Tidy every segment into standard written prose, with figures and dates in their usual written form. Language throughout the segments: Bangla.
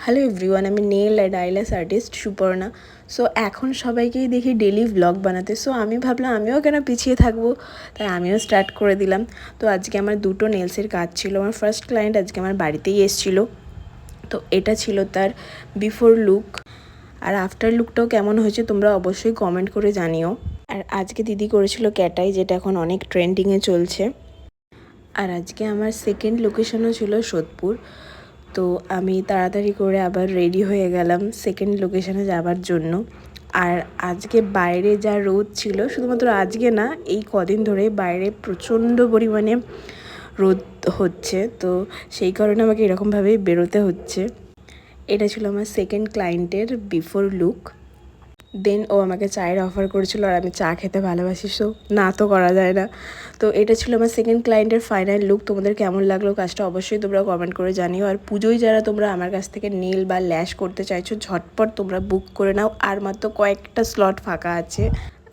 হ্যালো এভরিওয়ান, আমি nail and eyelash artist Suparna. So এখন সবাইকেই দেখি ডেলি ভ্লগ বানাতে, সো আমি ভাবলাম আমিও কেন পিছিয়ে থাকবো, তাই আমিও স্টার্ট করে দিলাম। তো আজকে আমার দুটো নেলসের কাজ ছিল। আমার ফার্স্ট ক্লায়েন্ট আজকে আমার বাড়িতেই এসেছিলো, তো এটা ছিল তার বিফোর লুক। আর আফটার লুকটাও কেমন হয়েছে তোমরা অবশ্যই কমেন্ট করে জানিও। আর আজকে দিদি করেছিল ক্যাটাই, যেটা এখন অনেক ট্রেন্ডিংয়ে চলছে। আর আজকে আমার সেকেন্ড লোকেশনও ছিল সোদপুর। তো আমি তাড়াতাড়ি করে আবার রেডি হয়ে গেলাম সেকেন্ড লোকেশনে যাওয়ার জন্য। আর আজকে বাইরে যা রোদ ছিল, শুধুমাত্র আজকে না, এই কদিন ধরে বাইরে প্রচণ্ড পরিমাণে রোদ হচ্ছে, তো সেই কারণে আমাকে এরকমভাবেই বেরোতে হচ্ছে। এটা ছিল আমার সেকেন্ড ক্লায়েন্টের বিফোর লুক। দেন ও আমাকে চায়ের অফার করেছিল, আর আমি চা খেতে ভালোবাসি, সো না তো করা যায় না। তো এটা ছিল আমার সেকেন্ড ক্লায়েন্টের ফাইনাল লুক। তোমাদের কেমন লাগলো কাজটা অবশ্যই তোমরা কমেন্ট করে জানিও। আর পুজোয় যারা তোমরা আমার কাছ থেকে নেল বা ল্যাশ করতে চাইছো, ঝটপট তোমরা বুক করে নাও, আর মাত্র কয়েকটা স্লট ফাঁকা আছে।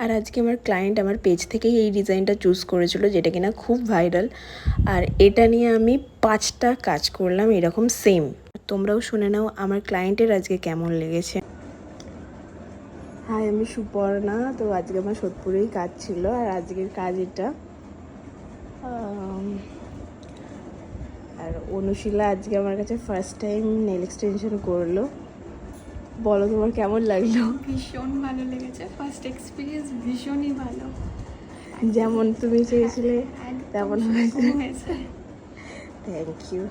আর আজকে আমার ক্লায়েন্ট আমার পেজ থেকেই এই ডিজাইনটা চুজ করেছিল, যেটা কিনা খুব ভাইরাল। আর এটা নিয়ে আমি 5টা কাজ করলাম এরকম সেম। তোমরাও শুনে নাও আমার ক্লায়েন্টের আজকে কেমন লেগেছে। হাই, আমি সুপর্ণা। তো আজকে আমার সোদপুরেই কাজ ছিল, আর আজকের কাজ এটা। আর অনুশীলা আজকে আমার কাছে ফার্স্ট টাইম নেল এক্সটেনশন করলো। বলো তোমার কেমন লাগলো? ভীষণ ভালো লেগেছে, ফার্স্ট এক্সপিরিয়েন্স ভীষণই ভালো। যেমন তুমি চেয়েছিলে তেমন হয়েছে। হয়েছে। Thank you.